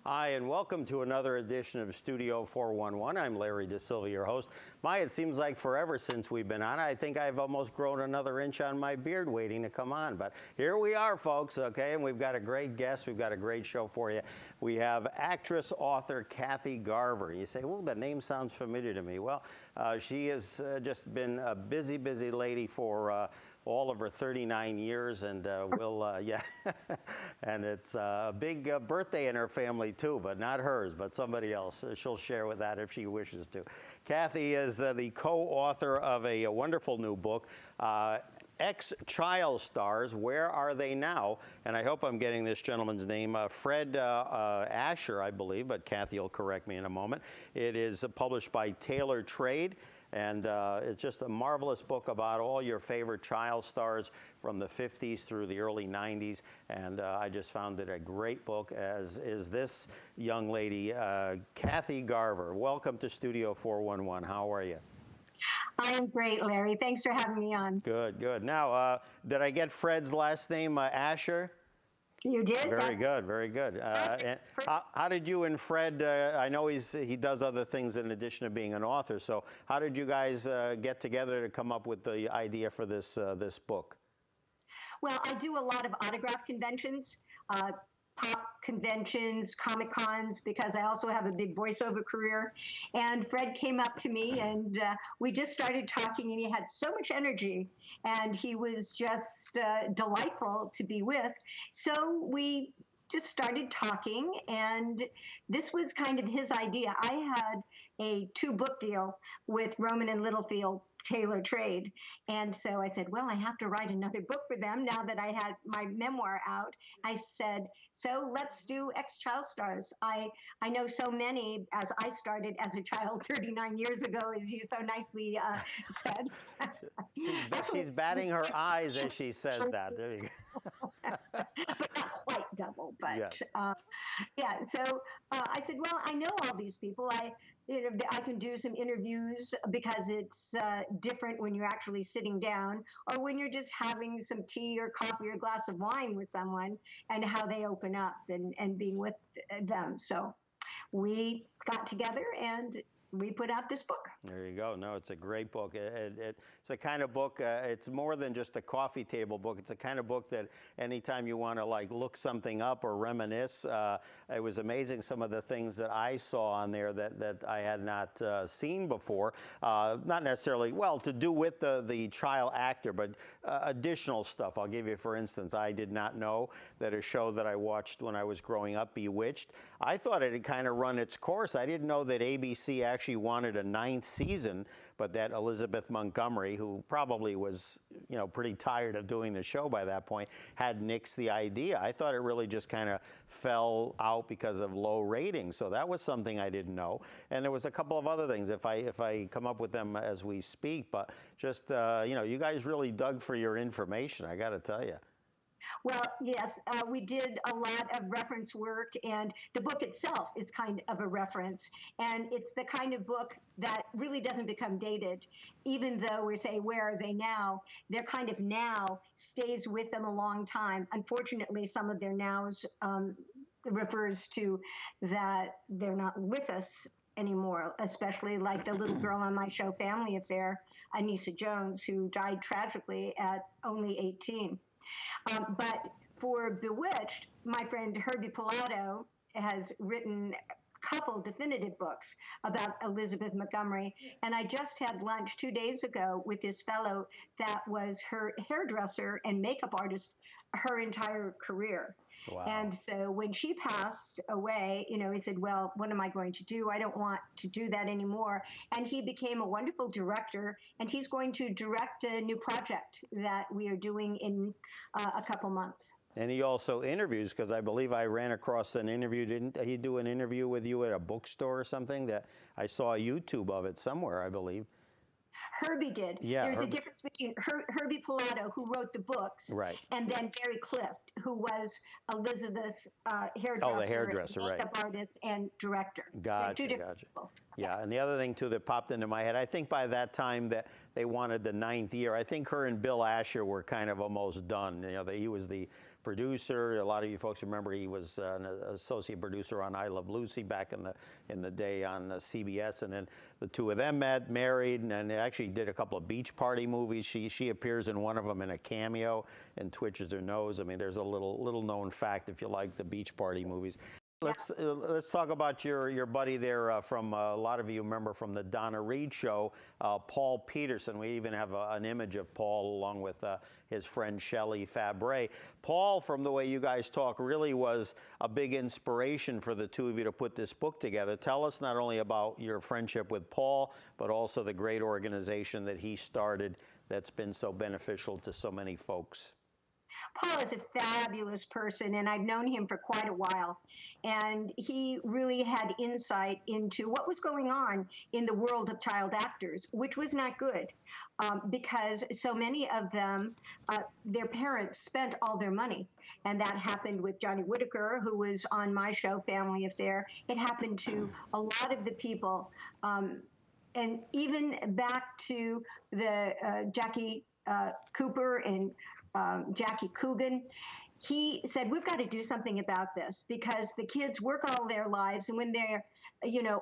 Hi, and welcome to another edition of Studio 411. I'm Larry DeSilva, your host. It seems like forever since we've been on. I think I've almost grown another inch on my beard waiting to come on. But here we are, folks, okay? And we've got a great guest. We've got a great show for you. We have actress, author Kathy Garver. You say, well, the name sounds familiar to me. Well, she has just been a busy, busy lady for all of her 39 years, and yeah, and it's a big birthday in her family too, but not hers, but somebody else. She'll share with that if she wishes to. Kathy is the co-author of a wonderful new book, Ex-Child Stars, Where Are They Now? And I hope I'm getting this gentleman's name, Fred Asher, I believe, but Kathy will correct me in a moment. It is published by Taylor Trade. And it's just a marvelous book about all your favorite child stars from the 50s through the early 90s. And I just found it a great book, as is this young lady, Kathy Garver. Welcome to Studio 411. How are you? I'm great, Larry. Thanks for having me on. Good, good. Now, did I get Fred's last name, Asher? You did? Very good, very good. And how did you and Fred, I know he does other things in addition to being an author, so how did you guys get together to come up with the idea for this, this book? Well, I do a lot of autograph conventions, pop conventions, Comic-Cons, because I also have a big voiceover career. And Fred came up to me and we just started talking, and he had so much energy and he was just delightful to be with. So we just started talking, and this was kind of his idea. I had a 2-book deal with Rowman and Littlefield Taylor Trade. And so I said, well, I have to write another book for them now that I had my memoir out. I said, so let's do Ex-Child Stars. I know so many, as I started as a child 39 years ago, as you so nicely said. She's batting her eyes as she says that. There you go. But not quite double, but yes. Yeah. So I said, well, I know all these people. I can do some interviews because it's different when you're actually sitting down or when you're just having some tea or coffee or a glass of wine with someone, and how they open up and being with them. So we got together and we put out this book. There you go. No, it's a great book. It's a kind of book, it's more than just a coffee table book. It's a kind of book that anytime you want to like look something up or reminisce, it was amazing some of the things that I saw on there that I had not seen before. Not necessarily, well, to do with the child actor, but additional stuff. I'll give you, for instance, I did not know that a show that I watched when I was growing up, Bewitched, I thought it had kind of run its course. I didn't know that ABC actually wanted a 9th season, but that Elizabeth Montgomery, who probably was, you know, pretty tired of doing the show by that point, had nixed the idea. I thought it really just kind of fell out because of low ratings. So that was something I didn't know. And there was a couple of other things if I come up with them as we speak, but just, you know, you guys really dug for your information, I got to tell you. Well, yes, we did a lot of reference work, and the book itself is kind of a reference. And it's the kind of book that really doesn't become dated, even though we say, where are they now? Their kind of now stays with them a long time. Unfortunately, some of their nows refers to that they're not with us anymore, especially like the little girl on my show, Family Affair, Anissa Jones, who died tragically at only 18. But for Bewitched, my friend Herbie Pilato has written a couple definitive books about Elizabeth Montgomery. And I just had lunch 2 days ago with this fellow that was her hairdresser and makeup artist her entire career. Wow. And so when she passed away, you know, he said, well, what am I going to do? I don't want to do that anymore. And he became a wonderful director, and he's going to direct a new project that we are doing in a couple months. And he also interviews, because I believe I ran across an interview. Didn't he do an interview with you at a bookstore or something? That I saw a YouTube of it somewhere, I believe. Herbie did. Yeah, There's a difference between Herbie Pilato, who wrote the books, right, and then Barry Clift, who was Elizabeth's hairdresser, oh, the hairdresser, makeup right, artist and director. Gotcha, gotcha. Yeah, and the other thing too that popped into my head, I think by that time that they wanted the 9th year. I think her and Bill Asher were kind of almost done. You know, he was the producer. A lot of you folks remember he was an associate producer on I Love Lucy back in the day on CBS, and then the two of them met, married, and they actually did a couple of beach party movies. She appears in one of them in a cameo and twitches her nose. I mean, there's a little known fact if you like the beach party movies. Let's talk about your buddy there from a lot of you remember from the Donna Reed show, Paul Peterson. We even have an image of Paul along with his friend Shelley Fabre. Paul, from the way you guys talk, really was a big inspiration for the two of you to put this book together. Tell us not only about your friendship with Paul, but also the great organization that he started that's been so beneficial to so many folks. Paul is a fabulous person, and I've known him for quite a while. And he really had insight into what was going on in the world of child actors, which was not good, because so many of them, their parents spent all their money. And that happened with Johnny Whitaker, who was on my show, Family Affair. It happened to a lot of the people. And even back to the Jackie Cooper and Jackie Coogan, he said, we've got to do something about this because the kids work all their lives, and when they're,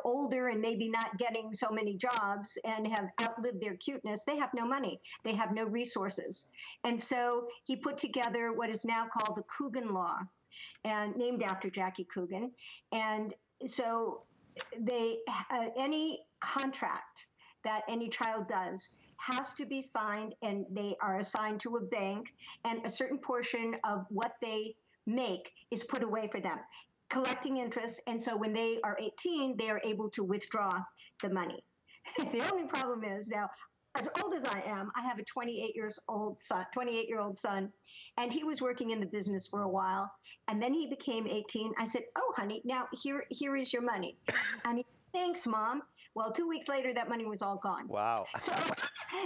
older and maybe not getting so many jobs and have outlived their cuteness, they have no money. They have no resources. And so he put together what is now called the Coogan Law, and named after Jackie Coogan. And so any contract that any child does has to be signed, and they are assigned to a bank, and a certain portion of what they make is put away for them, collecting interest. And so when they are 18, they are able to withdraw the money. The only problem is now, as old as I am, I have a 28-year-old son, and he was working in the business for a while, and then he became 18. I said, oh, honey, now here is your money. And he said, thanks, Mom. Well, 2 weeks later, that money was all gone. Wow. So,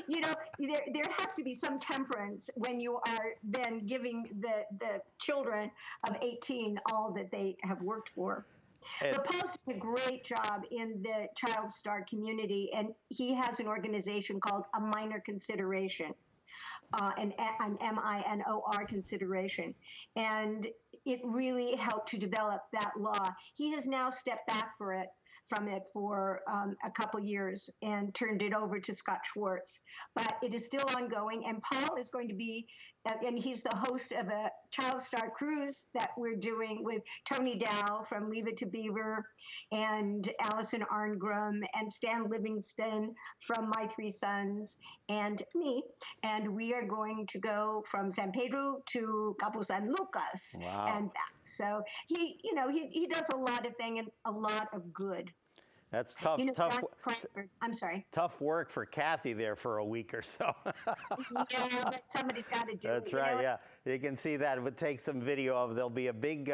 there has to be some temperance when you are then giving the children of 18 all that they have worked for. But Paul's done a great job in the Child Star community, and he has an organization called A Minor Consideration, an MINOR consideration. And it really helped to develop that law. He has now stepped back from it for a couple years and turned it over to Scott Schwartz. But it is still ongoing, and Paul is going to be, and he's the host of a Child Star cruise that we're doing with Tony Dow from Leave It to Beaver, and Allison Arngrim, and Stan Livingston from My Three Sons, and me. And we are going to go from San Pedro to Cabo San Lucas. Wow. And back. So he does a lot of things and a lot of good. That's tough. I'm sorry. Tough work for Kathy there for a week or so. Yeah, but somebody's got to do it. That's right. Yeah, you can see that. It would take some video of. There'll be a big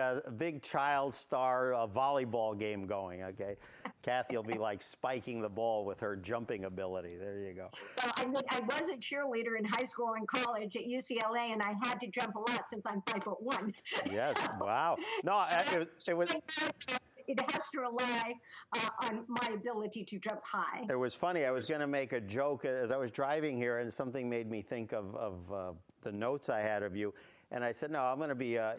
Child Star volleyball game going. Okay, Kathy will be like spiking the ball with her jumping ability. There you go. Well, I was a cheerleader in high school and college at UCLA, and I had to jump a lot since I'm 5'1". Yes. Wow. No, it was. It has to rely on my ability to jump high. It was funny. I was going to make a joke as I was driving here, and something made me think of the notes I had of you. And I said, no, I'm going to be a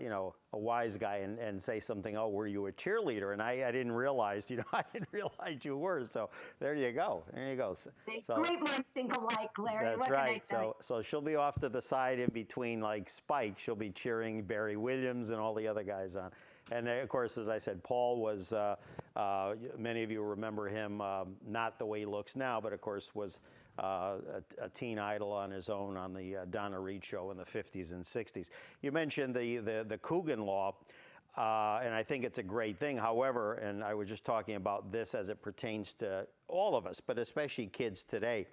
wise guy and say something. Oh, were you a cheerleader? And I didn't realize, I didn't realize you were. So there you go. There you go. So, great minds think alike, Larry. That's what right. Can I say? So she'll be off to the side in between like Spike. She'll be cheering Barry Williams and all the other guys on. And of course, as I said, Paul was, many of you remember him, not the way he looks now, but of course was a teen idol on his own on the Donna Reed show in the 50s and 60s. You mentioned the Coogan Law, and I think it's a great thing. However, and I was just talking about this as it pertains to all of us, but especially kids today.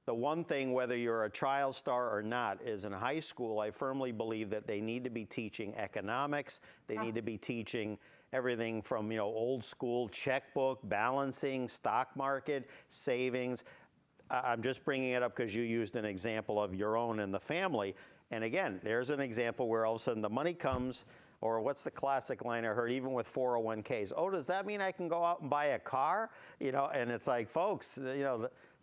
The one thing, whether you're a child star or not, is in high school, I firmly believe that they need to be teaching economics. They need to be teaching everything from, old school checkbook, balancing, stock market, savings. I'm just bringing it up because you used an example of your own and the family. And again, there's an example where all of a sudden the money comes, or what's the classic line I heard, even with 401ks? Oh, does that mean I can go out and buy a car? And it's like, folks,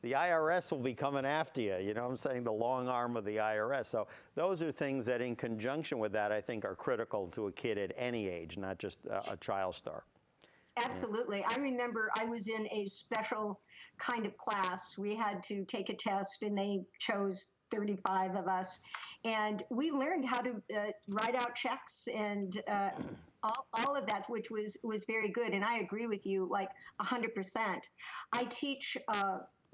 the IRS will be coming after you. You know what I'm saying? The long arm of the IRS. So those are things that in conjunction with that, I think are critical to a kid at any age, not just a child star. Absolutely. I remember I was in a special kind of class. We had to take a test, and they chose 35 of us. And we learned how to write out checks and all of that, which was very good. And I agree with you, like 100%. I teach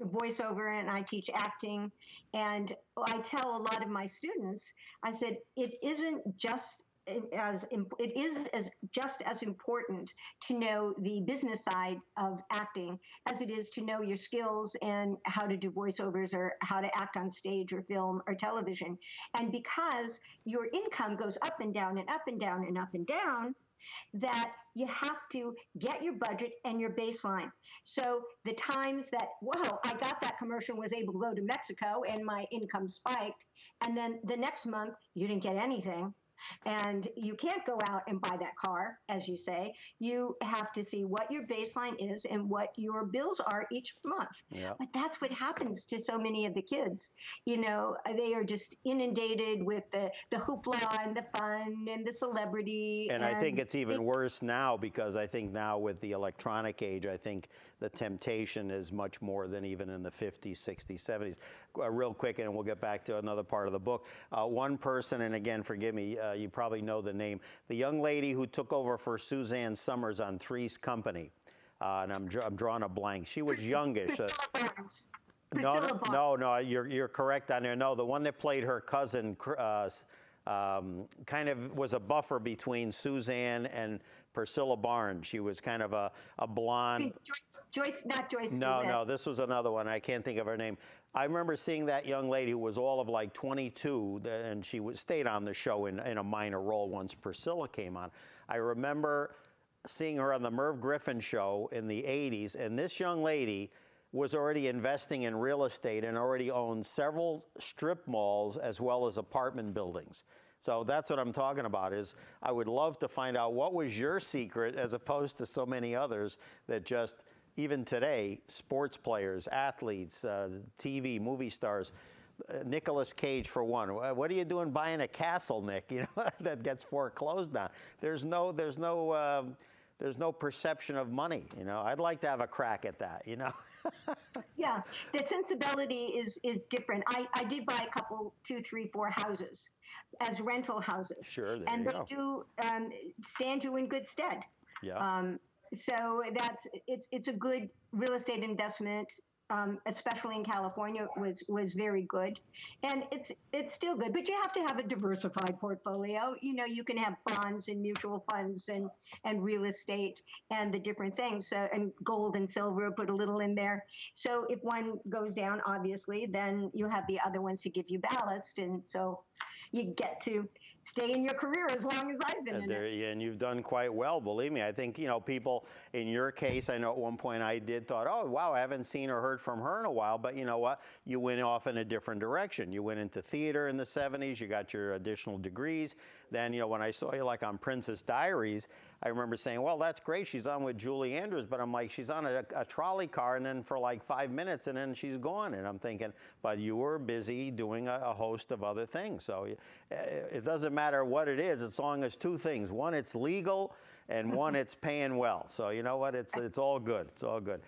voiceover and I teach acting. And I tell a lot of my students, I said, it isn't just it is just as important to know the business side of acting as it is to know your skills and how to do voiceovers or how to act on stage or film or television. And because your income goes up and down and up and down and up and down, that you have to get your budget and your baseline. So the times that, wow, I got that commercial and was able to go to Mexico and my income spiked, and then the next month you didn't get anything. And you can't go out and buy that car, as you say. You have to see what your baseline is and what your bills are each month. Yeah. But that's what happens to so many of the kids. You know, they are just inundated with the hoopla and the fun and the celebrity. And I think it's even worse now, because I think now with the electronic age, I think the temptation is much more than even in the 50s, 60s, 70s. Real quick, and we'll get back to another part of the book. One person, and again, forgive me, you probably know the name, the young lady who took over for Suzanne Summers on Three's Company, and I'm drawing a blank. She was youngish. No, you're correct on there. No, the one that played her cousin kind of was a buffer between Suzanne and Priscilla Barnes. She was kind of a blonde. Not Joyce. No, this was another one. I can't think of her name. I remember seeing that young lady who was all of like 22, and she stayed on the show in a minor role once Priscilla came on. I remember seeing her on the Merv Griffin show in the 80s, and this young lady was already investing in real estate and already owned several strip malls as well as apartment buildings. So that's what I'm talking about. Is I would love to find out what was your secret, as opposed to so many others that just, even today, sports players, athletes, TV, movie stars, Nicolas Cage for one. What are you doing buying a castle, Nick? You know, that gets foreclosed on. There's no perception of money. You know, I'd like to have a crack at that. You know. Yeah, the sensibility is different. I did buy a couple, 2, 3, 4 houses as rental houses. Sure, and they do stand you in good stead. Yeah. So it's a good real estate investment, especially in California, was very good, and it's still good. But you have to have a diversified portfolio. You know, you can have bonds and mutual funds and real estate and the different things. So, and gold and silver, put a little in there. So if one goes down, obviously, then you have the other ones to give you ballast, and so you get to stay in your career as long as I've been in it. And you've done quite well, believe me. I think, you know, people, in your case, I know at one point I thought, oh, wow, I haven't seen or heard from her in a while, but you know what? You went off in a different direction. You went into theater in the 70s, you got your additional degrees. Then, you know, when I saw you like on Princess Diaries, I remember saying, well, that's great, she's on with Julie Andrews, but I'm like, she's on a trolley car, and then for like 5 minutes, and then she's gone. And I'm thinking, but you were busy doing a host of other things. So it doesn't matter what it is, as long as 2 things. One, it's legal, and one, it's paying well. So you know what, it's all good, it's all good.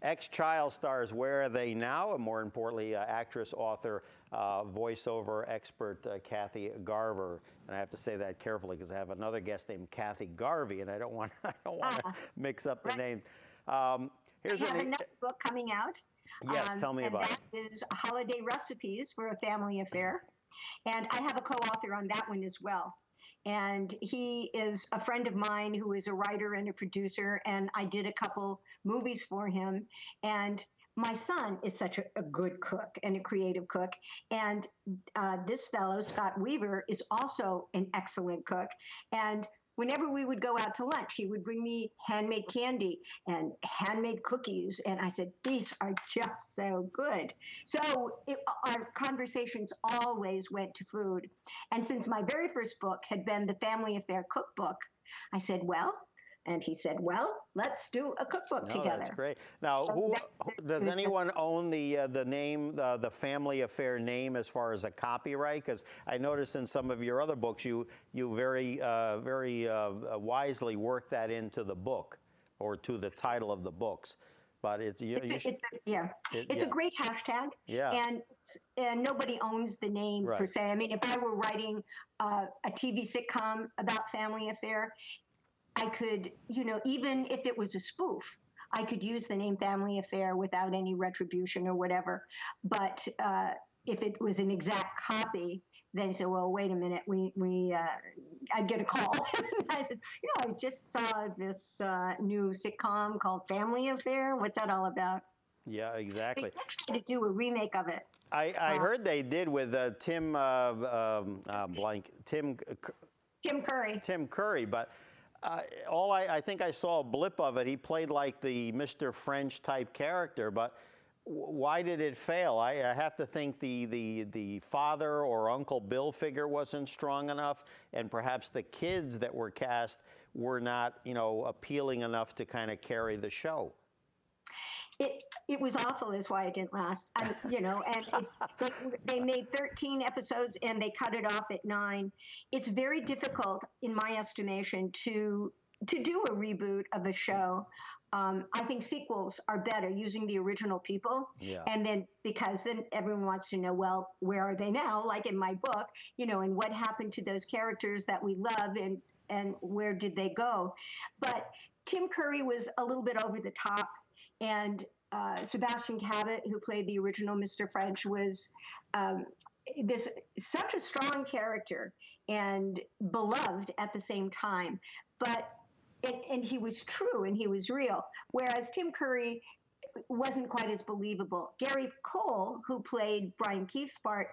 Ex-child stars, where are they now? And more importantly, actress, author, voiceover expert Kathy Garver. And I have to say that carefully because I have another guest named Kathy Garvey, and I don't want to mix up the name. Here's another book coming out. Yes, tell me about it. That is Holiday Recipes for a Family Affair. And I have a co-author on that one as well. And he is a friend of mine who is a writer and a producer, and I did a couple movies for him. And my son is such a good cook and a creative cook. And this fellow, Scott Weaver, is also an excellent cook. And whenever we would go out to lunch, he would bring me handmade candy and handmade cookies. And I said, these are just so good. So our conversations always went to food. And since my very first book had been the Family Affair Cookbook, I said, well, And he said, well, let's do a cookbook No, together. that's great. Now, So does anyone own the name, the Family Affair name, as far as a copyright? Because I noticed in some of your other books, you very wisely work that into the book or to the title of the books. But it's a great hashtag. Yeah. And nobody owns the name per se. I mean, if I were writing a TV sitcom about Family Affair, I could, even if it was a spoof, I could use the name Family Affair without any retribution or whatever. But if it was an exact copy, then you say, well, wait a minute, I'd get a call. I said, I just saw this new sitcom called Family Affair. What's that all about? Yeah, exactly. They tried to do a remake of it. I heard they did with Tim Curry. Tim Curry, but I think I saw a blip of it. He played like the Mr. French type character, but why did it fail? I have to think the father or Uncle Bill figure wasn't strong enough, and perhaps the kids that were cast were not, appealing enough to kind of carry the show. It was awful, is why it didn't last. And they made 13 episodes and they cut it off at 9. It's very difficult, in my estimation, to do a reboot of a show. I think sequels are better using the original people. Yeah. And then, because then everyone wants to know, well, where are they now? Like in my book, and what happened to those characters that we love, and where did they go? But Tim Curry was a little bit over the top. And Sebastian Cabot, who played the original Mr. French, was such a strong character and beloved at the same time. And he was true and he was real. Whereas Tim Curry wasn't quite as believable. Gary Cole, who played Brian Keith's part,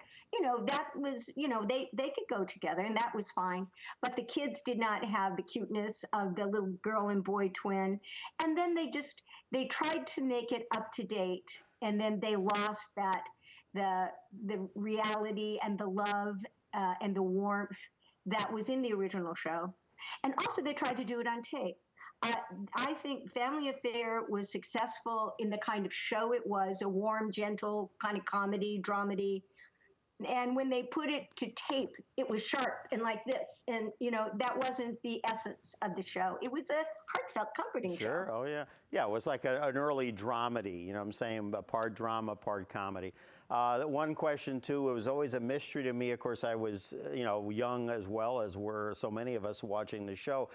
that was, they could go together and that was fine. But the kids did not have the cuteness of the little girl and boy twin. And then they tried to make it up to date, and then they lost the reality and the love and the warmth that was in the original show. And also they tried to do it on tape. I think Family Affair was successful in the kind of show it was, a warm, gentle kind of comedy, dramedy. And when they put it to tape, it was sharp and like this. And, that wasn't the essence of the show. It was a heartfelt, comforting show. Sure, oh yeah. Yeah, it was like an early dramedy, you know what I'm saying, part drama, part comedy. One question, too, it was always a mystery to me. Of course, I was, young as well, as were so many of us watching the show.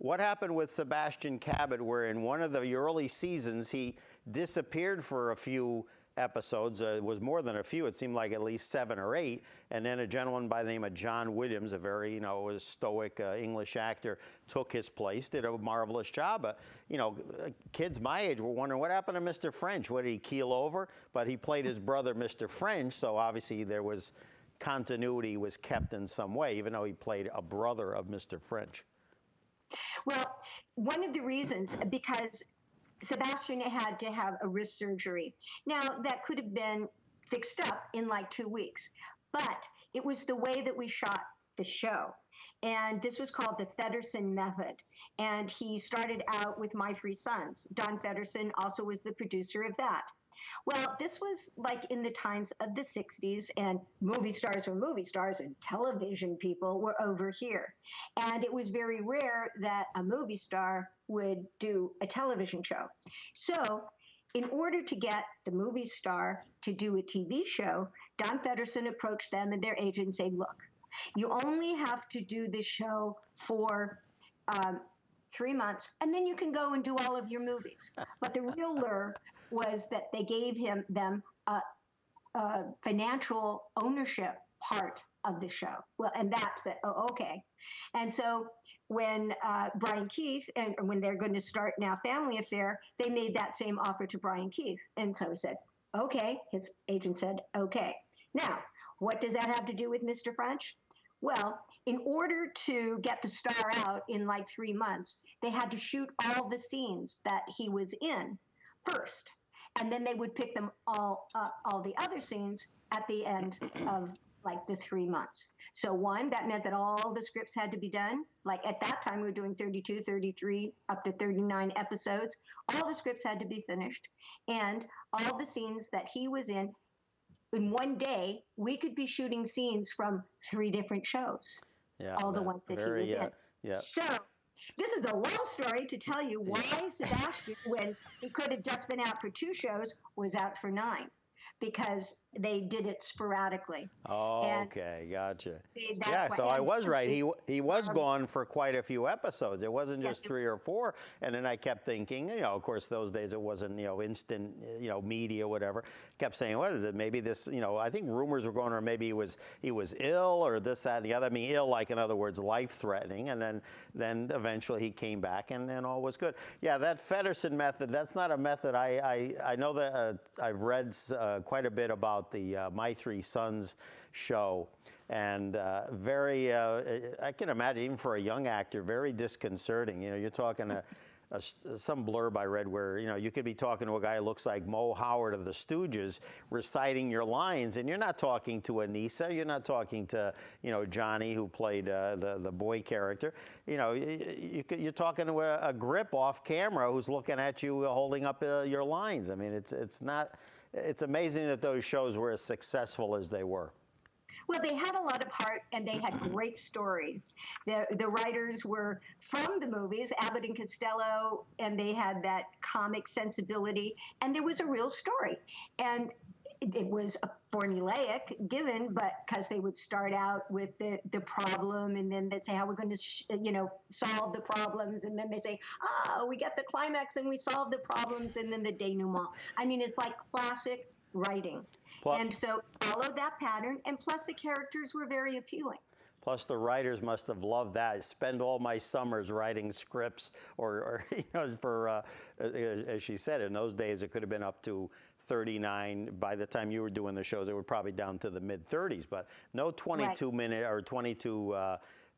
What happened with Sebastian Cabot, where in one of the early seasons, he disappeared for a few episodes? It was more than a few. It seemed like at least 7 or 8. And then a gentleman by the name of John Williams, a very, stoic English actor, took his place, did a marvelous job. Kids my age were wondering, what happened to Mr. French? What, did he keel over? But he played his brother, Mr. French, so obviously there was continuity was kept in some way, even though he played a brother of Mr. French. Well, one of the reasons, because Sebastian had to have a wrist surgery. Now, that could have been fixed up in like 2 weeks, but it was the way that we shot the show. And this was called the Fedderson method. And he started out with My Three Sons. Don Fedderson also was the producer of that. Well, this was like in the times of the 60s, and movie stars were movie stars and television people were over here. And it was very rare that a movie star would do a television show. So in order to get the movie star to do a TV show, Don Fedderson approached them and their agent and said, look, you only have to do this show for 3 months, and then you can go and do all of your movies. But the real lure was that they gave them a financial ownership part of the show. Well, and that's it. Oh, okay. And so when Brian Keith, and when they're going to start now Family Affair, they made that same offer to Brian Keith. And so he said, okay. His agent said, okay. Now, what does that have to do with Mr. French? Well, in order to get the star out in like 3 months, they had to shoot all the scenes that he was in first. And then they would pick them all the other scenes at the end of like the 3 months. So one, that meant that all the scripts had to be done. Like at that time, we were doing 32, 33, up to 39 episodes. All the scripts had to be finished. And all the scenes that he was in one day, we could be shooting scenes from 3 different shows. Yeah, All the ones that he was in. Yeah. So this is a long story to tell you why Sebastian, when he could have just been out for 2 shows, was out for 9. Because they did it sporadically. Oh, And okay, gotcha. that's Yeah, why- so I and was so right. He was gone for quite a few episodes. It wasn't just Yes, it 3 or 4. And then I kept thinking, of course, those days it wasn't, instant, media, whatever. Kept saying, what is it? Maybe this, I think rumors were going, or maybe he was ill, or this, that, and the other. I mean, ill, like in other words, life-threatening. And then eventually he came back, and then all was good. Yeah, that Fedderson method. That's not a method. I know that I've read quite a bit about the My 3 Sons show, and I can imagine, even for a young actor, very disconcerting. You're talking some blurb I read where you could be talking to a guy who looks like Mo Howard of the Stooges reciting your lines, and you're not talking to Anissa, you're not talking to Johnny, who played the boy character. You're talking to a grip off camera who's looking at you holding up your lines. I mean, it's amazing that those shows were as successful as they were. Well, they had a lot of heart, and they had great stories. The writers were from the movies, Abbott and Costello, and they had that comic sensibility, and there was a real story. And it was a formulaic given, but because they would start out with the problem, and then they'd say how we're going to solve the problems, and then they say, we get the climax and we solve the problems, and then the denouement. I mean, it's like classic writing. And so followed that pattern, and plus the characters were very appealing. Plus, the writers must have loved that. I spend all my summers writing scripts, or for as she said, in those days it could have been up to 39. By the time you were doing the shows, they were probably down to the mid-30s. But no 22-minute or 22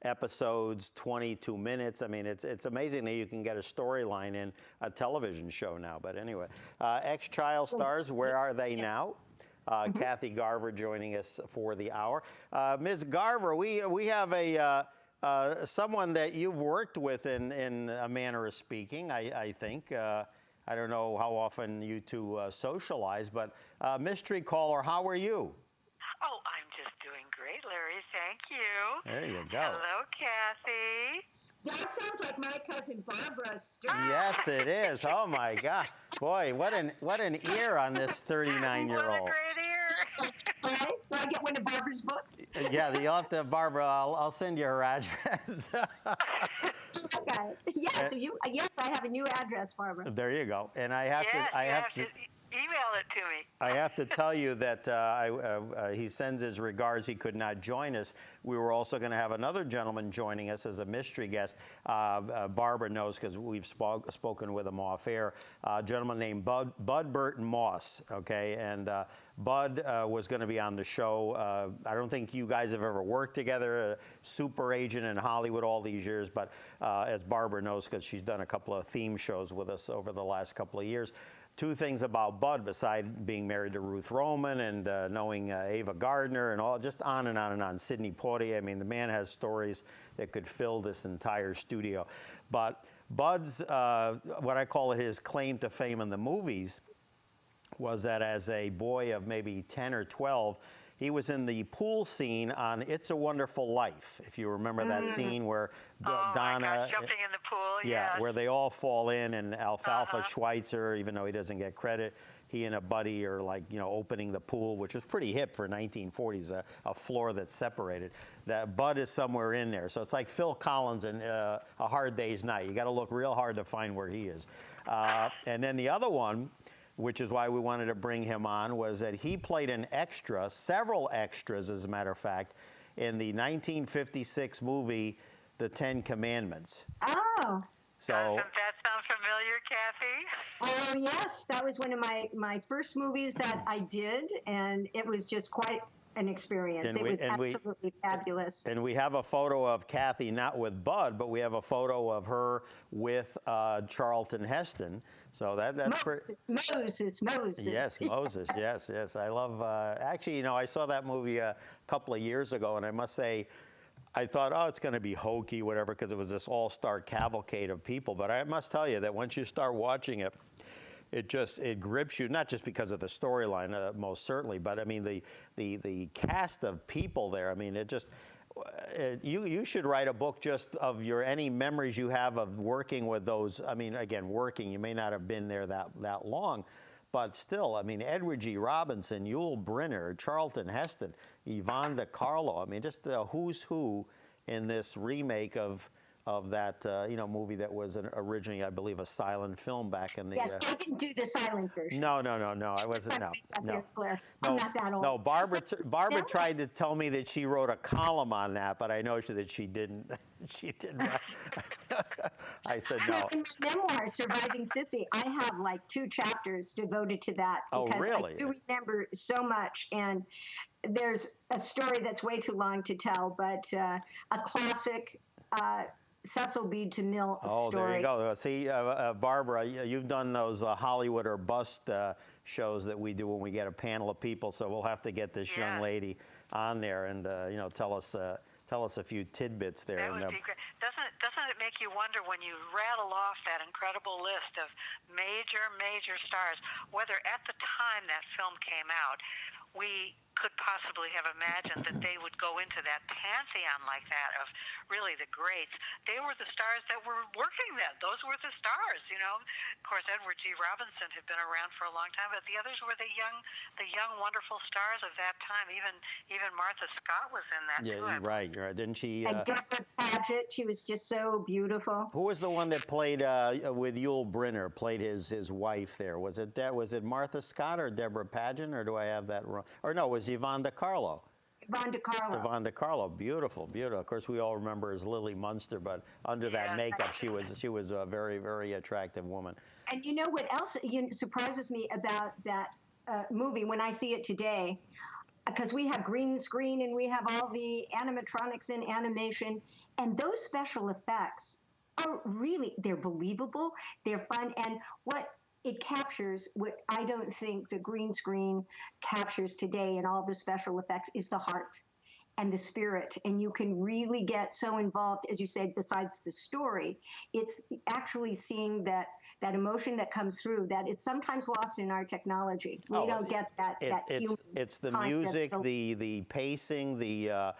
episodes, 22 minutes. I mean, it's amazing that you can get a storyline in a television show now. But anyway, ex-child stars, where are they now? Kathy Garver joining us for the hour. Ms. Garver, we have someone that you've worked with in a manner of speaking, I think. I don't know how often you two socialize, but mystery caller, how are you? Oh, I'm just doing great, Larry. Thank you. There you go. Hello, Kathy. That sounds like my cousin Barbara Stern. Yes, it is. Oh my gosh, boy, what an ear on this 39-year-old. What a great ear. Right? Will I get one of Barbara's books? Yeah, you'll have to, Barbara. I'll send you her address. Okay. Yes, yes, I have a new address, Barbara. There you go. And I have to. Email it to me. I have to tell you that he sends his regards. He could not join us. We were also going to have another gentleman joining us as a mystery guest. Barbara knows because we've spoken with him off air. A gentleman named Bud Burton Moss. Okay, and Bud was going to be on the show. I don't think you guys have ever worked together. A super agent in Hollywood all these years, but as Barbara knows because she's done a couple of theme shows with us over the last couple of years. 2 things about Bud, besides being married to Ruth Roman and knowing Ava Gardner and all, just on and on and on. Sidney Poitier. I mean, the man has stories that could fill this entire studio. But Bud's, what I call his claim to fame in the movies, was that as a boy of maybe 10 or 12, he was in the pool scene on It's a Wonderful Life, if you remember that scene where Donna... my gosh, jumping in the pool, yeah, yes. where they all fall in, and Alfalfa Schweitzer, even though he doesn't get credit, he and a buddy are like, opening the pool, which was pretty hip for 1940s, a floor that's separated. That Bud is somewhere in there. So it's like Phil Collins in A Hard Day's Night. You got to look real hard to find where he is. And then the other one, which is why we wanted to bring him on, was that he played an extra, several extras, as a matter of fact, in the 1956 movie, The 10 Commandments. Oh. So Doesn't that sound familiar, Kathy? Oh, yes. That was one of my first movies that I did, and it was just quite an experience. And It we- was and we- absolutely fabulous. And we have a photo of Kathy, not with Bud, but we have a photo of her with Charlton Heston. So that's pretty. Moses. Yes, Moses. Yes. I love. Actually, you know, I saw that movie a couple of years ago, and I must say, I thought, oh, it's going to be hokey, whatever, because it was this all-star cavalcade of people. But I must tell you that once you start watching it, it grips you, not just because of the storyline, most certainly, but I mean the cast of people there. I mean, it just. You should write a book just of any memories you have of working with those. I mean, again, working. You may not have been there that long, but still, I mean, Edward G. Robinson, Yul Brynner, Charlton Heston, Yvonne DiCarlo. I mean, just the who's who in this remake of that movie that was originally, I believe, a silent film back in the. Yes, I didn't do the silent version. No. I wasn't. No. I'm not that old. No, Barbara tried to tell me that she wrote a column on that, but I know that she didn't. She didn't. I said no. In my memoir, Surviving Sissy, I have like 2 chapters devoted to that Oh, because really? I do remember so much. And there's a story that's way too long to tell, but a classic Cecil B. DeMille Oh, story. there you go. See, Barbara, you've done those Hollywood or Bust shows that we do when we get a panel of people. So we'll have to get this young lady on there and tell us a few tidbits there. That would be great. Doesn't it make you wonder when you rattle off that incredible list of major stars, whether at the time that film came out, we could possibly have imagined that they would go into that pantheon like that of really the greats. They were the stars that were working then. Those were the stars, you know. Of course, Edward G. Robinson had been around for a long time, but the others were the young, wonderful stars of that time. Even Martha Scott was in that too. Yeah, right. Didn't she? And Deborah Paget, she was just so beautiful. Who was the one that played with Yul Brynner? Played his wife there. Was it Martha Scott or Deborah Paget, or do I have that wrong? Or no, it was Yvonne DiCarlo. Yvonne DiCarlo. Beautiful. Of course, we all remember her as Lily Munster, but under that makeup, she was a very, very attractive woman. And you know what else surprises me about that movie when I see it today? Because we have green screen and we have all the animatronics and animation, and those special effects are they're believable, they're fun, and what it captures, what I don't think the green screen captures today and all the special effects, is the heart and the spirit. And you can really get so involved, as you said, besides the story, it's actually seeing that emotion that comes through that is sometimes lost in our technology. We don't get that human. It's the music, the pacing, the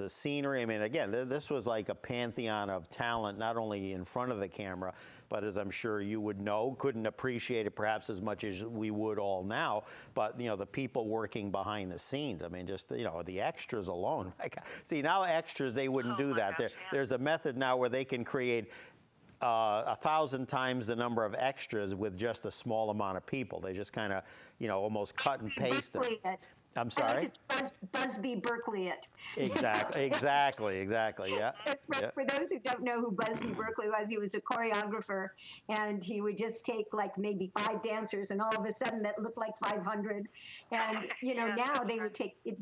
scenery. I mean, again, this was like a pantheon of talent, not only in front of the camera, but as I'm sure you would know, couldn't appreciate it perhaps as much as we would all now, but the people working behind the scenes. I mean, just the extras alone. See, now extras, they wouldn't do that. There's a method now where they can create 1,000 times the number of extras with just a small amount of people. They just kind of, almost cut and paste them. I'm sorry? Busby Berkeley it. Exactly, yeah. For those who don't know who Busby Berkeley was, he was a choreographer, and he would just take like maybe 5 dancers, and all of a sudden that looked like 500. And, now they would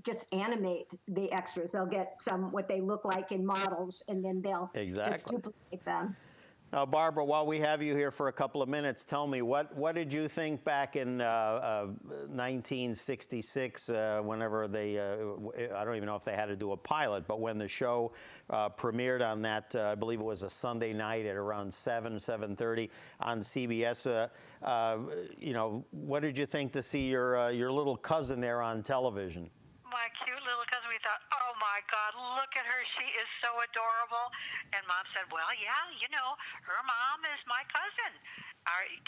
just animate the extras. They'll get what they look like in models, and then they'll just duplicate them. Now, Barbara, while we have you here for a couple of minutes, tell me, what did you think back in 1966, whenever they, I don't even know if they had to do a pilot, but when the show premiered on that, I believe it was a Sunday night at around 7:30 on CBS, what did you think to see your little cousin there on television? My cute little cousin, we thought, oh my God, look at her. She is so adorable. And Mom said, well, yeah, her mom is my cousin.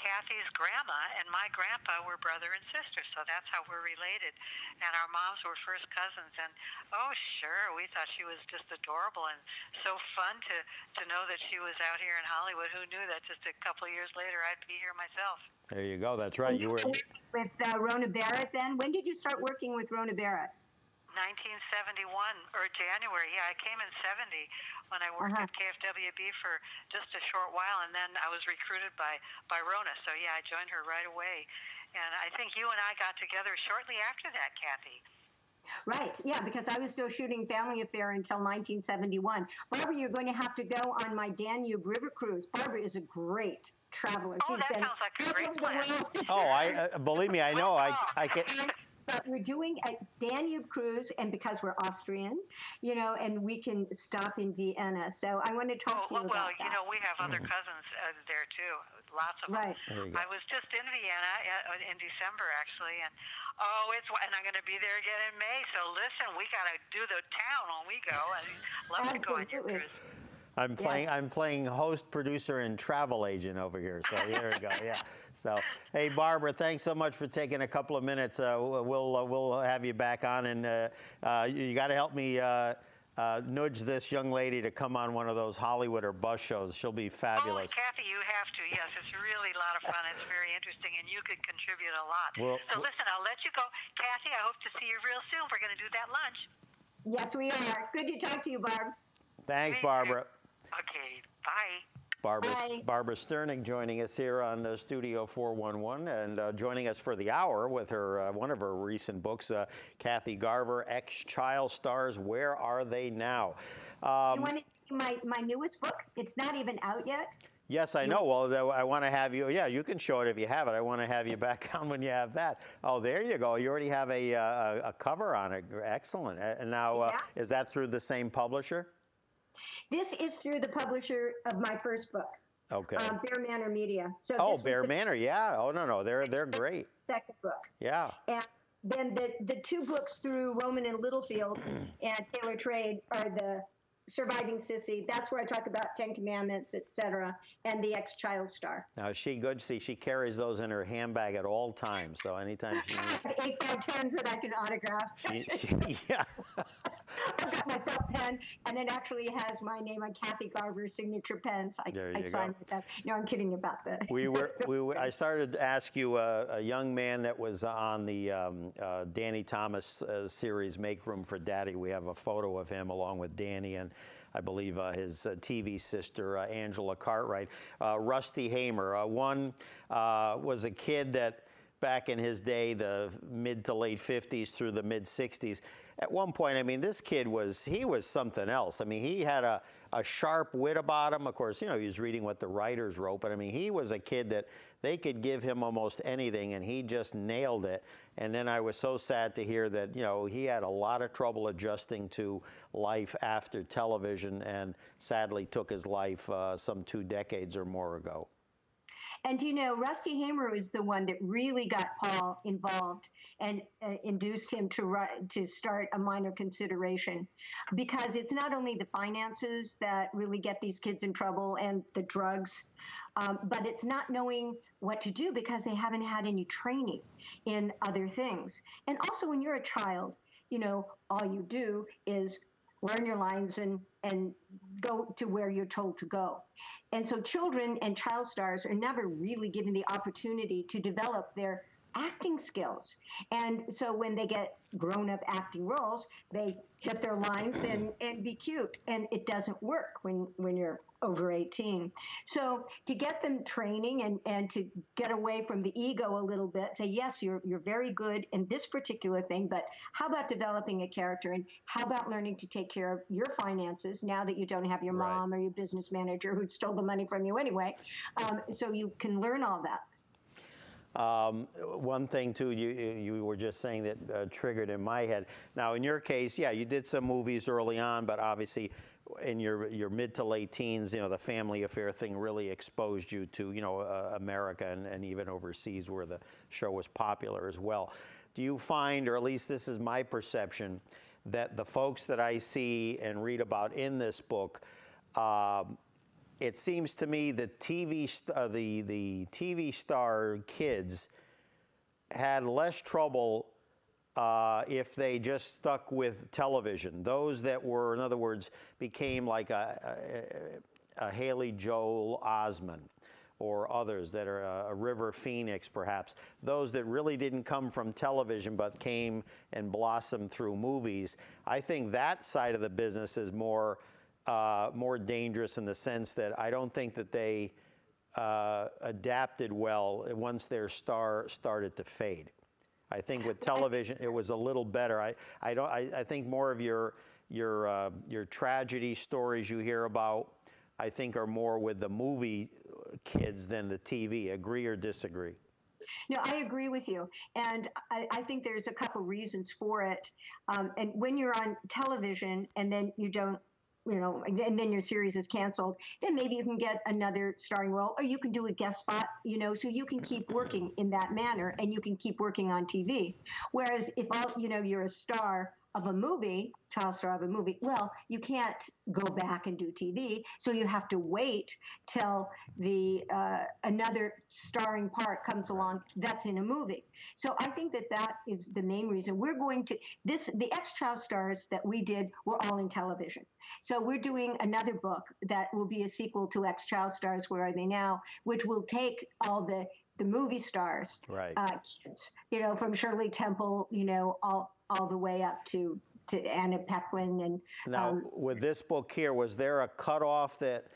Kathy's grandma and my grandpa were brother and sister, so that's how we're related. And our moms were first cousins. And, oh, sure, we thought she was just adorable and so fun to know that she was out here in Hollywood. Who knew that just a couple of years later I'd be here myself. There you go. That's right. You were with Rona Barrett then? When did you start working with Rona Barrett? 1971 or January. Yeah, I came in 70 when I worked at KFWB for just a short while, and then I was recruited by Rona. So yeah, I joined her right away. And I think you and I got together shortly after that, Kathy. Right. Yeah, because I was still shooting Family Affair until 1971. Barbara, you're going to have to go on my Danube River cruise. Barbara is a great traveler. Oh, She's that been sounds like a all great over the plan. world. Oh, believe me, I know. I can. But we're doing a Danube cruise, and because we're Austrian, and we can stop in Vienna. So I want to talk to you about well, that. we have other cousins there too. Lots of Right. them. I was just in Vienna in December, actually, and and I'm going to be there again in May. So listen, we got to do the town when we go. I'd love to go on your cruise. I'm playing host, producer, and travel agent over here. So there we go. Yeah. So, hey, Barbara, thanks so much for taking a couple of minutes. We'll have you back on, and you got to help me nudge this young lady to come on one of those Hollywood or bus shows. She'll be fabulous. Oh, Kathy, you have to. Yes, it's really a lot of fun. It's very interesting, and you could contribute a lot. Listen, I'll let you go. Kathy, I hope to see you real soon. We're going to do that lunch. Yes, we are. Good to talk to you, Barb. Thanks, Barbara. Okay, bye. Barbara Sterning joining us here on Studio 411, and joining us for the hour with her one of her recent books, Kathy Garver, Ex-Child Stars, Where Are They Now? You want to see my newest book? It's not even out yet. Yes, I know. Well, I want to have you. Yeah, you can show it if you have it. I want to have you back on when you have that. Oh, there you go. You already have a cover on it. Excellent. And now, is that through the same publisher? This is through the publisher of my first book. Okay. Bear Manor Media. So Bear Manor, yeah. Oh no, they're great. Second book. Yeah. And then the two books through Rowman and Littlefield and Taylor Trade are the Surviving Sissy. That's where I talk about 10 Commandments, etc., and the Ex-Child Star. Now, is she good? See, she carries those in her handbag at all times. So anytime she needs. 8x10s that I can autograph. Yeah. I've got my felt pen, and it actually has my name on Kathy Garver's signature pens. I signed with that. No, I'm kidding about that. I started to ask you a young man that was on the Danny Thomas series, Make Room for Daddy. We have a photo of him along with Danny and I believe his TV sister, Angela Cartwright. Rusty Hamer. One was a kid that back in his day, the mid to late 50s through the mid 60s. At one point, I mean, this kid was something else. I mean, he had a sharp wit about him. Of course, he was reading what the writers wrote, but I mean, he was a kid that they could give him almost anything, and he just nailed it. And then I was so sad to hear that, he had a lot of trouble adjusting to life after television, and sadly took his life some 2 decades or more ago. And Rusty Hamer is the one that really got Paul involved and induced him to start A Minor Consideration, because it's not only the finances that really get these kids in trouble and the drugs, but it's not knowing what to do because they haven't had any training in other things. And also when you're a child, all you do is learn your lines and go to where you're told to go. And so children and child stars are never really given the opportunity to develop their acting skills. And so when they get grown-up acting roles, they hit their lines and be cute. And it doesn't work when you're over 18. So to get them training and to get away from the ego a little bit, say, yes, you're very good in this particular thing, but how about developing a character? And how about learning to take care of your finances now that you don't have your mom or your business manager who stole the money from you anyway? So you can learn all that. One thing too, you were just saying that triggered in my head. Now, in your case, yeah, you did some movies early on, but obviously, in your mid to late teens, the Family Affair thing really exposed you to America and even overseas where the show was popular as well. Do you find, or at least this is my perception, that the folks that I see and read about in this book, it seems to me that the TV star kids had less trouble if they just stuck with television. Those that were, in other words, became like a Haley Joel Osment or others that are a River Phoenix perhaps, those that really didn't come from television but came and blossomed through movies. I think that side of the business is more dangerous in the sense that I don't think that they adapted well once their star started to fade. I think with television, it was a little better. I think more of your tragedy stories you hear about, I think, are more with the movie kids than the TV. Agree or disagree? No, I agree with you. And I think there's a couple reasons for it. And when you're on television and then you don't, and then your series is canceled, then maybe you can get another starring role, or you can do a guest spot, so you can keep working in that manner and you can keep working on TV. Whereas if you're a star of a movie, child star of a movie, well, you can't go back and do TV, so you have to wait till the another starring part comes along that's in a movie. So I think that is the main reason we're going to the ex-child stars that we did were all in television. So we're doing another book that will be a sequel to ex-child stars, Where Are They Now, which will take all the movie stars, kids, from Shirley Temple, all the way up to Anna Paquin. And now, with this book here, was there a cutoff that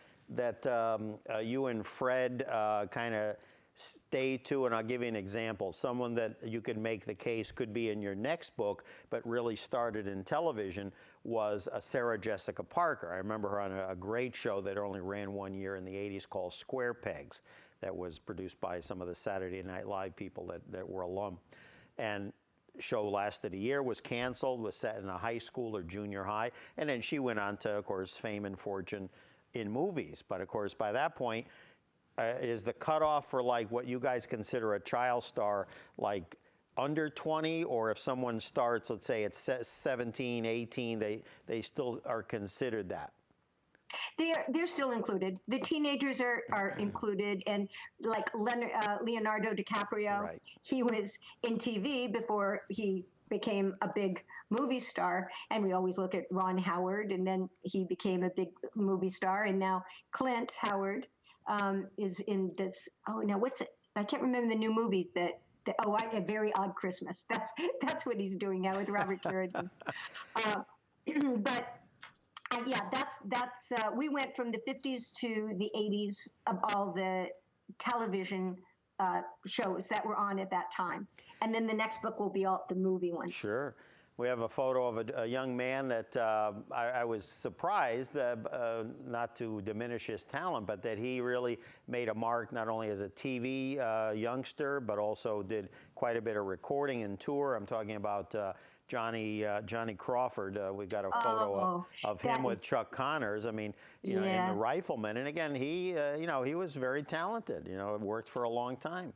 you and Fred kind of stayed to? And I'll give you an example. Someone that you could make the case could be in your next book, but really started in television, was Sarah Jessica Parker. I remember her on a great show that only ran 1 year in the 80s called Square Pegs, that was produced by some of the Saturday Night Live people that were alum. And show lasted a year, was canceled, was set in a high school or junior high, and then she went on to, of course, fame and fortune in movies. But of course, by that point, is the cutoff for like what you guys consider a child star like under 20, or if someone starts, let's say it's 17, 18, they still are considered that? They're still included. The teenagers are included, and like Leonardo DiCaprio, he was in TV before he became a big movie star, and we always look at Ron Howard, and then he became a big movie star, and now Clint Howard is in this. Oh, now what's it? I can't remember the new movies that. A Very Odd Christmas. That's what he's doing now with Robert Carradine. But. Yeah, that's we went from the 50s to the 80s of all the television shows that were on at that time. And then the next book will be all the movie ones. Sure. We have a photo of a young man that I was surprised, not to diminish his talent, but that he really made a mark not only as a TV youngster, but also did quite a bit of recording and tour. I'm talking about Johnny Crawford. We got a photo of him with Chuck Connors. I mean, in The Rifleman. And again, he was very talented. Worked for a long time.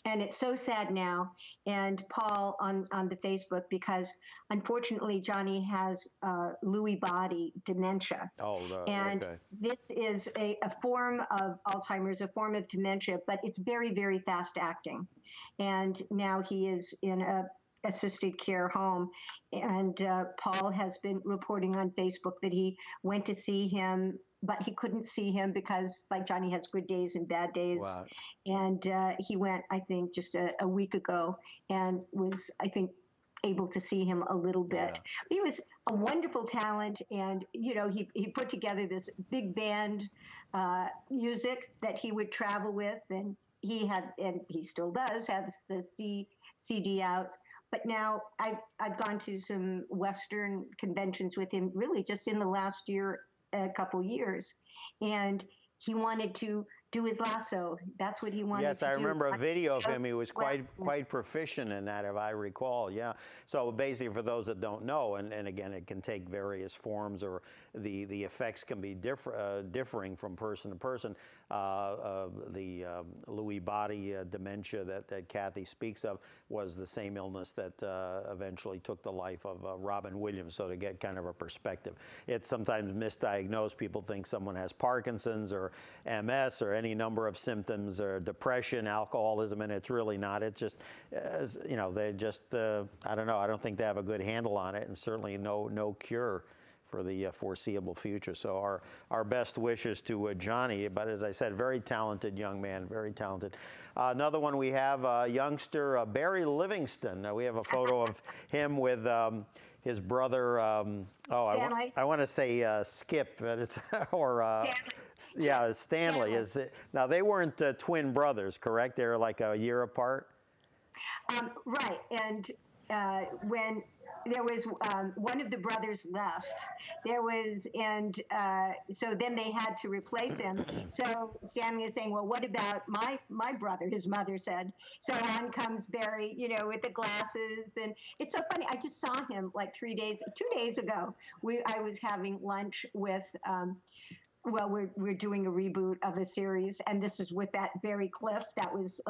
And it's so sad now. And Paul on the Facebook, because unfortunately Johnny has Lewy body dementia. And this is a form of Alzheimer's, a form of dementia, but it's very, very fast acting. And now he is in a assisted care home. And Paul has been reporting on Facebook that he went to see him, but he couldn't see him because, like, Johnny has good days and bad days. Wow. And he went, I think, just a week ago and was, I think, able to see him a little bit. Yeah. He was a wonderful talent, and, he put together this big band music that he would travel with, and he had, and he still does, have the CD out. But now I've gone to some Western conventions with him really just in the last year, a couple years. And he wanted to do his lasso. That's what he wanted to do. Yes, I remember a video of him. He was quite proficient in that, if I recall. Yeah. So basically, for those that don't know, and again, it can take various forms, or the effects can be differing from person to person. The Lewy body dementia that Kathy speaks of was the same illness that eventually took the life of Robin Williams. So to get kind of a perspective, it's sometimes misdiagnosed. People think someone has Parkinson's or MS or any number of symptoms, or depression, alcoholism, and it's really not. It's just, they just, I don't know. I don't think they have a good handle on it, and certainly no cure for the foreseeable future. So our best wishes to Johnny, but as I said, very talented young man, very talented. Another one we have, youngster Barry Livingston. We have a photo of him with his brother, Stanley. I want to say Skip, but it's, or Stanley. Yeah, Stanley. Now, they weren't twin brothers, correct? They were like a year apart? Right. And when there was one of the brothers left, so then they had to replace him. So Stanley is saying, well, what about my brother? His mother said. So on comes Barry, with the glasses. And it's so funny. I just saw him like 2 days ago. I was having lunch with, well, we're doing a reboot of a series, and this is with that Barry Cliff. That was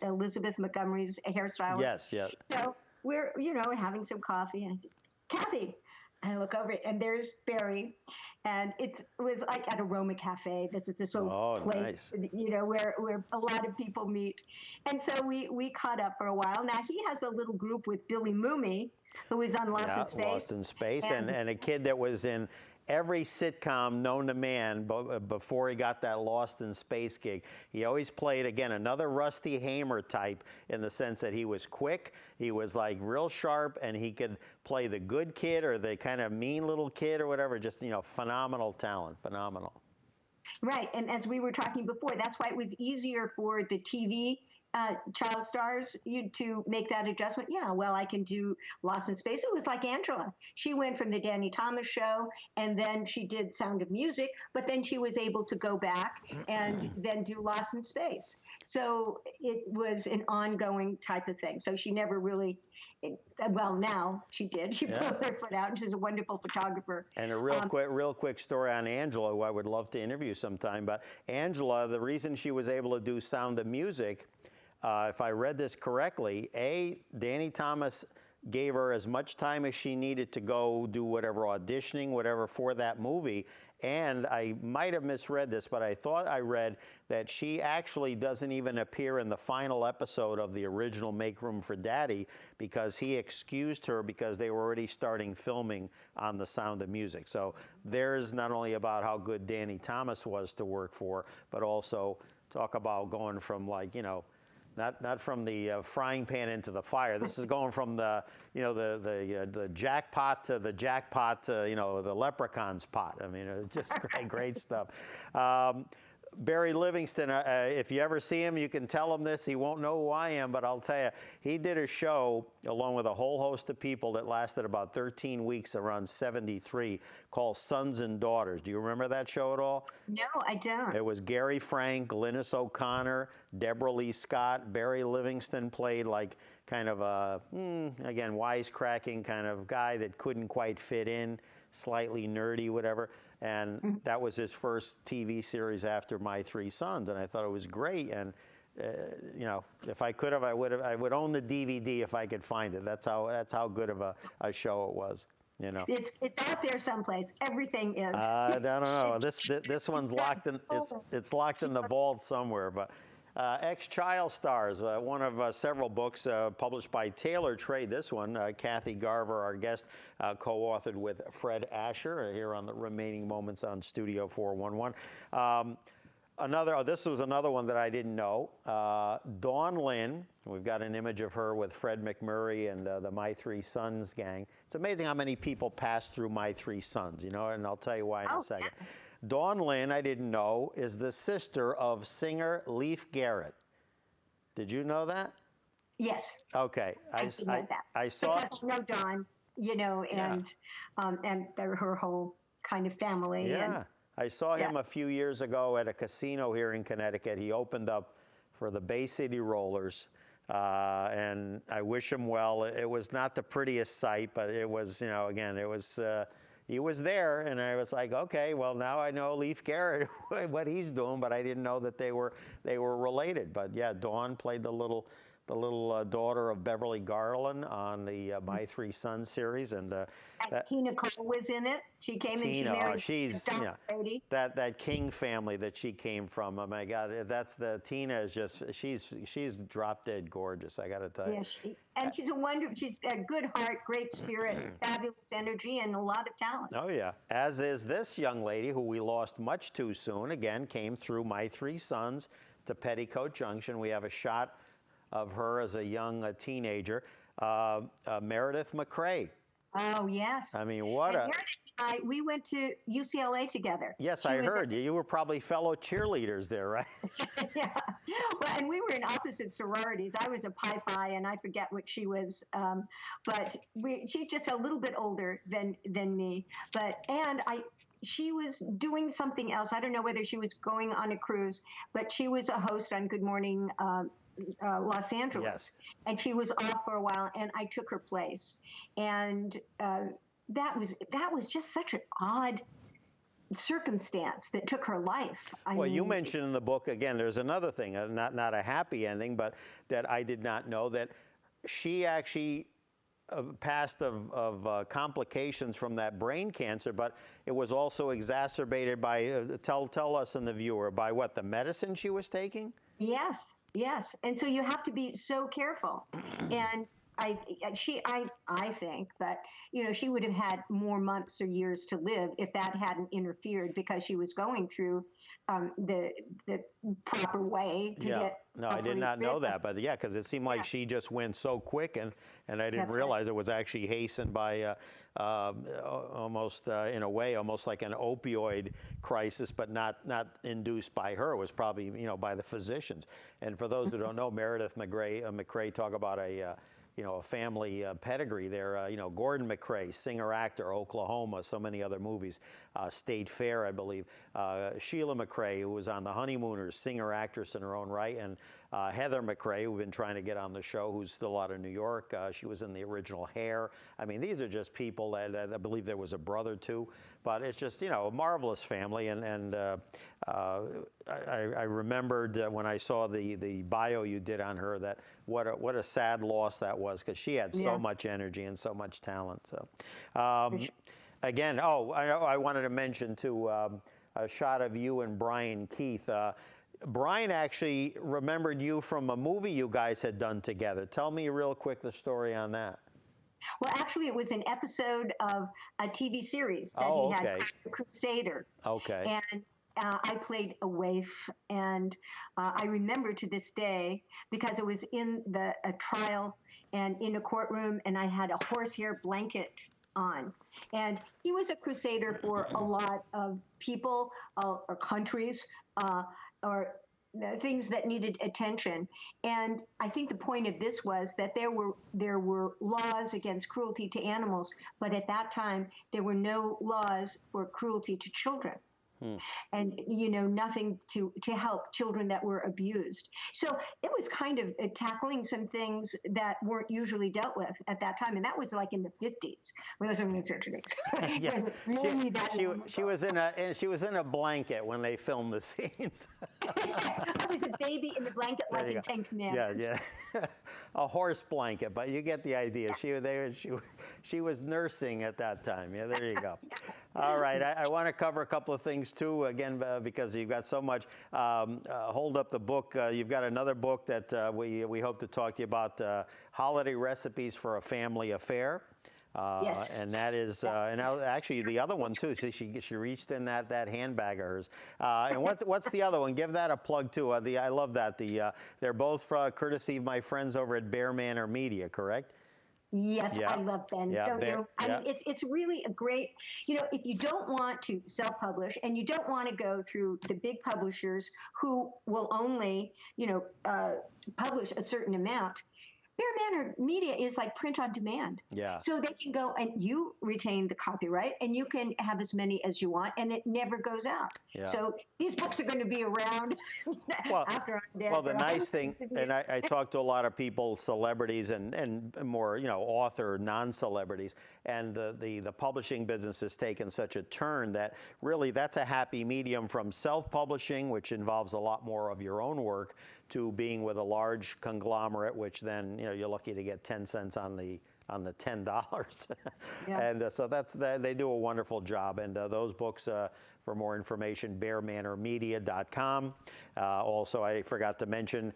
Elizabeth Montgomery's hairstylist. Yes, yes. So we're, having some coffee, and I said, Kathy, I look over it, and there's Barry, and it was like at Aroma Cafe. This is this little place, nice. Where a lot of people meet. And so we caught up for a while. Now he has a little group with Billy Mooney, who is on Lost in Space. Lost in Space, and a kid that was in every sitcom known to man before he got that Lost in Space gig. He always played, again, another Rusty Hamer type in the sense that he was quick, he was like real sharp, and he could play the good kid or the kind of mean little kid or whatever. Just, phenomenal talent, phenomenal. Right, and as we were talking before, that's why it was easier for the TV child stars to make that adjustment. Yeah, well, I can do Lost in Space. It was like Angela. She went from the Danny Thomas show, and then she did Sound of Music, but then she was able to go back and then do Lost in Space. So it was an ongoing type of thing. So she never really, well, now she did. She put her foot out, and she's a wonderful photographer. And a real quick story on Angela, who I would love to interview sometime. But Angela, the reason she was able to do Sound of Music, if I read this correctly, Danny Thomas gave her as much time as she needed to go do whatever auditioning, whatever for that movie. And I might have misread this, but I thought I read that she actually doesn't even appear in the final episode of the original Make Room for Daddy because he excused her because they were already starting filming on The Sound of Music. So there's not only about how good Danny Thomas was to work for, but also talk about going from not from the frying pan into the fire. This is going from the jackpot to the jackpot to the leprechaun's pot. I mean, it's just great stuff. Barry Livingston, if you ever see him, you can tell him this. He won't know who I am, but I'll tell you, he did a show along with a whole host of people that lasted about 13 weeks around 73 called Sons and Daughters. Do you remember that show at all? No, I don't. It was Gary Frank, Glynis O'Connor, Deborah Lee Scott. Barry Livingston played like kind of a, again, wisecracking kind of guy that couldn't quite fit in, slightly nerdy, whatever. And that was his first TV series after My Three Sons, and I thought it was great. And if I could have, I would own the DVD if I could find it. That's how good of a show it was. It's out there someplace. Everything is. I don't know. This one's locked in. It's locked in the vault somewhere. But Ex-Child Stars, one of several books published by Taylor Trade. This one, Kathy Garver, our guest, co-authored with Fred Asher here on the Remaining Moments on Studio 411. This was another one that I didn't know. Dawn Lynn, we've got an image of her with Fred McMurray and the My Three Sons gang. It's amazing how many people pass through My Three Sons, and I'll tell you why in a second. Yeah. Dawn Lynn, I didn't know, is the sister of singer Leif Garrett. Did you know that? Yes. Okay. I saw. Because I know Dawn, and her whole kind of family. Yeah. And, I saw him a few years ago at a casino here in Connecticut. He opened up for the Bay City Rollers, and I wish him well. It was not the prettiest sight, but it was, again, it was. He was there, and I was like, okay, well, now I know Leif Garrett, what he's doing, but I didn't know that they were related. But yeah, Dawn played the little daughter of Beverly Garland on the My Three Sons series, and Tina Cole was in it. She came and she married that King family that she came from. Oh my God, Tina is just she's drop dead gorgeous. I got to tell you. And she's she's a good heart, great spirit, fabulous energy, and a lot of talent. Oh yeah, as is this young lady who we lost much too soon. Again, came through My Three Sons to Petticoat Junction. We have a shot of her as a young teenager, Meredith McRae. Oh yes. I mean, Meredith I, we went to UCLA together. Yes, She I was heard. You were probably fellow cheerleaders there, right? yeah. Well, and we were in opposite sororities. I was a Pi Phi, and I forget what she was, but she's just a little bit older than me. She was doing something else. I don't know whether she was going on a cruise, but she was a host on Good Morning Los Angeles. Yes. And she was off for a while, and I took her place. And that was just such an odd circumstance that took her life. Well, you mentioned in the book, again, there's another thing, not a happy ending, but that I did not know, that she actually passed of complications from that brain cancer, but it was also exacerbated by, tell us and the viewer, by what, the medicine she was taking? Yes, yes. And so you have to be so careful. And I think that, she would have had more months or years to live if that hadn't interfered, because she was going through the proper way to get. No, I did not know that, but yeah, because it seemed like she just went so quick, and I didn't realize it was actually hastened by almost in a way, almost like an opioid crisis, but not induced by her. It was probably by the physicians. And for those who don't know, Meredith McRae talk about a family pedigree there. Gordon McRae, singer-actor, Oklahoma, so many other movies, State Fair, I believe. Sheila McRae, who was on The Honeymooners, singer-actress in her own right, and Heather McRae, who've been trying to get on the show, who's still out of New York. She was in the original Hair. I mean, these are just people that I believe there was a brother too, but it's just, a marvelous family. And I remembered when I saw the bio you did on her, that what a sad loss that was, because she had so much energy and so much talent. So again, I wanted to mention too, a shot of you and Brian Keith. Brian actually remembered you from a movie you guys had done together. Tell me real quick the story on that. Well, actually, it was an episode of a TV series that he had, Crusader. Okay. And I played a waif, and I remember to this day, because it was in a trial and in a courtroom, and I had a horsehair blanket on. And he was a crusader for a lot of people or countries or things that needed attention. And I think the point of this was that there were laws against cruelty to animals, but at that time there were no laws for cruelty to children. And nothing to help children that were abused. So it was kind of tackling some things that weren't usually dealt with at that time, and that was like in the 50s. She was in a blanket when they filmed the scenes. I was a baby in the blanket, like in Ten Commandments. Yeah. A horse blanket, but you get the idea. She was nursing at that time. Yeah, there you go. All right, I want to cover a couple of things too, again, because you've got so much. Hold up the book. You've got another book that we hope to talk to you about, Holiday Recipes for a Family Affair. Yes. And that is, and actually the other one too. See, she reached in that handbag of hers. And what's the other one? Give that a plug too. I love that. They're both courtesy of my friends over at Bear Manor Media, correct? Yes, I love Ben. Don't you? I mean, it's really a great, if you don't want to self-publish and you don't want to go through the big publishers who will only, publish a certain amount, Bear Manor Media is like print on demand. Yeah. So they can go and you retain the copyright and you can have as many as you want and it never goes out. Yeah. So these books are going to be around after I'm dead. Well, the nice thing, and I talk to a lot of people, celebrities and more, author, non-celebrities, and the publishing business has taken such a turn that really that's a happy medium from self-publishing, which involves a lot more of your own work, to being with a large conglomerate, which then you're lucky to get 10 cents on the $10. Yeah. And so they do a wonderful job. And those books, for more information, bearmanormedia.com. Also, I forgot to mention,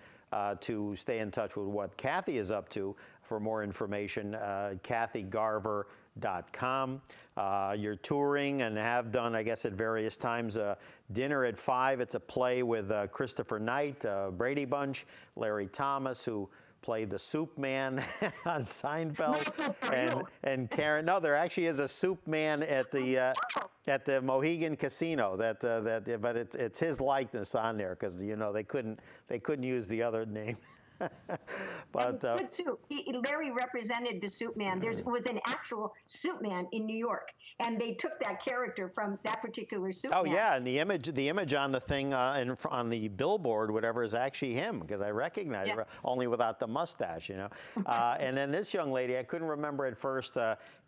to stay in touch with what Kathy is up to, for more information, kathygarver.com. You're touring and have done, I guess, at various times. Dinner at 5, it's a play with Christopher Knight, Brady Bunch, Larry Thomas, who played the soup man on Seinfeld, Not so for real. and Karen. No, there actually is a soup man at the Mohegan Casino. But it's his likeness on there because you know they couldn't use the other name. But good soup. Larry represented the soup man. There was an actual soup man in New York, and they took that character from that particular soup man. oh yeah, and the image on the thing on the billboard, whatever, is actually him because I recognize her only without the mustache, you know. And then this young lady, I couldn't remember at first,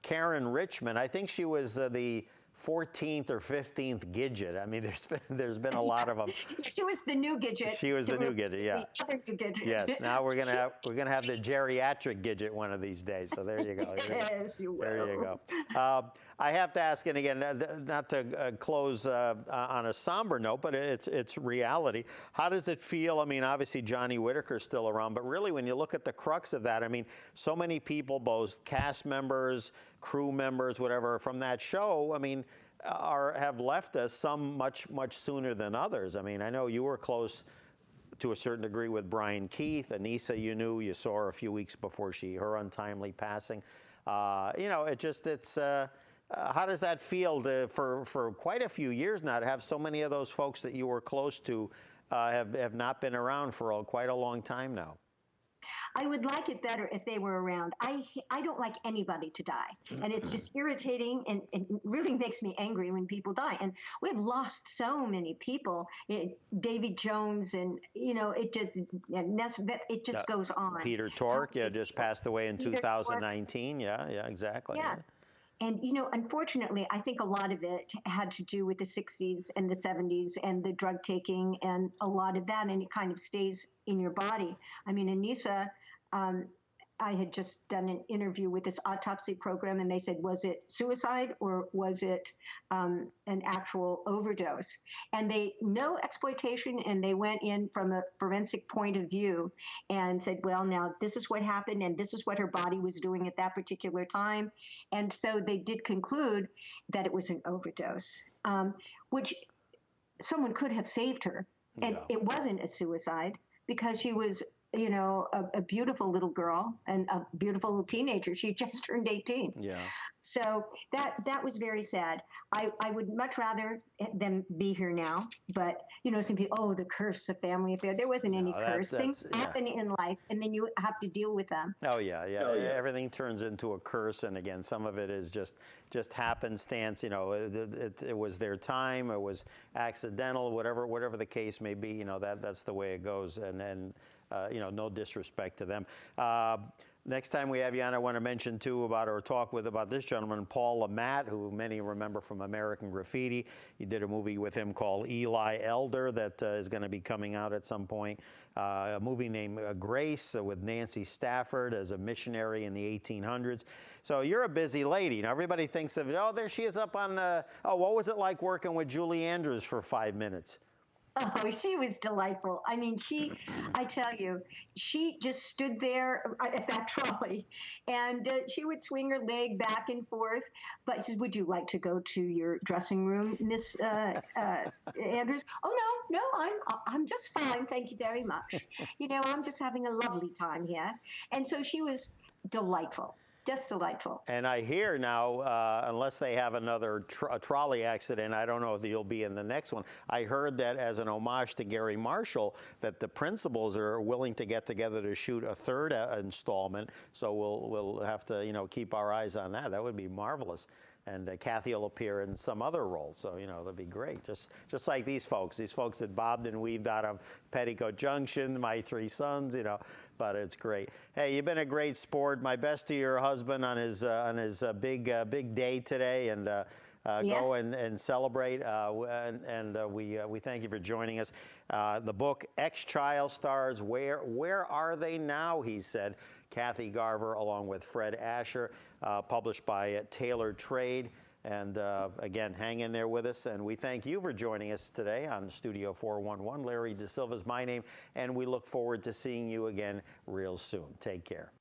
Karen Richmond. I think she was the 14th or 15th Gidget. I mean, there's been a lot of them. She was the new Gidget. She was the new Gidget, yeah. The other new Gidget. Yes. Now we're gonna have the geriatric Gidget one of these days. So there you go. Yes, you will. There you go. I have to ask, and again, not to close on a somber note, but it's reality. How does it feel? I mean, obviously Johnny Whitaker's still around, but really, when you look at the crux of that, I mean, so many people, both cast members, crew members, whatever, from that show, I mean, have left us, some much sooner than others. I mean, I know you were close to a certain degree with Brian Keith. Anissa, you saw her a few weeks before her untimely passing. You know, how does that feel for quite a few years now to have so many of those folks that you were close to have not been around for quite a long time now? I would like it better if they were around. I don't like anybody to die. And it's just irritating and it really makes me angry when people die. And we've lost so many people. Davy Jones and, you know, it just goes on. Peter Tork, just passed away in 2019. Yeah, exactly. Yes. And, you know, unfortunately, I think a lot of it had to do with the 60s and the 70s and the drug taking and a lot of that, and it kind of stays in your body. I mean, Anissa, I had just done an interview with this autopsy program, and they said, was it suicide or was it an actual overdose? And no exploitation, and they went in from a forensic point of view and said, well, now this is what happened, and this is what her body was doing at that particular time. And so they did conclude that it was an overdose, which someone could have saved her. And it wasn't a suicide because she was, you know, a beautiful little girl and a beautiful little teenager. She just turned 18. Yeah. So that was very sad. I would much rather them be here now, but, you know, some people, oh, the curse of family affair. There wasn't any curse. Things happen in life, and then you have to deal with them. Oh, yeah. Everything turns into a curse, and again, some of it is just happenstance. You know, it was their time, it was accidental, whatever the case may be. You know, that's the way it goes, and then, you know, no disrespect to them. Next time we have you on, I want to mention too about this gentleman, Paul Lamont, who many remember from American Graffiti. You did a movie with him called Eli Elder that is going to be coming out at some point. A movie named Grace with Nancy Stafford as a missionary in the 1800s. So you're a busy lady. Now everybody thinks of, oh, there she is up on, what was it like working with Julie Andrews for 5 minutes? Oh, she was delightful. I mean, I tell you, she just stood there at that trolley, and she would swing her leg back and forth. But she said, would you like to go to your dressing room, Miss Andrews? Oh, no, I'm just fine. Thank you very much. You know, I'm just having a lovely time here. And so she was delightful. Just delightful. And I hear now, unless they have another trolley accident, I don't know if you'll be in the next one. I heard that as an homage to Gary Marshall, that the principals are willing to get together to shoot a third installment. So we'll have to, you know, keep our eyes on that. That would be marvelous. And Kathy will appear in some other role, so you know that'd be great. Just like these folks that bobbed and weaved out of Petticoat Junction, My Three Sons, you know. But it's great. Hey, you've been a great sport. My best to your husband on his big day today, and go and celebrate. We thank you for joining us. The book Ex-Child Stars, Where Are They Now? He said. Kathy Garver, along with Fred Asher, published by Taylor Trade. And again, hang in there with us. And we thank you for joining us today on Studio 411. Larry DeSilva is my name, and we look forward to seeing you again real soon. Take care.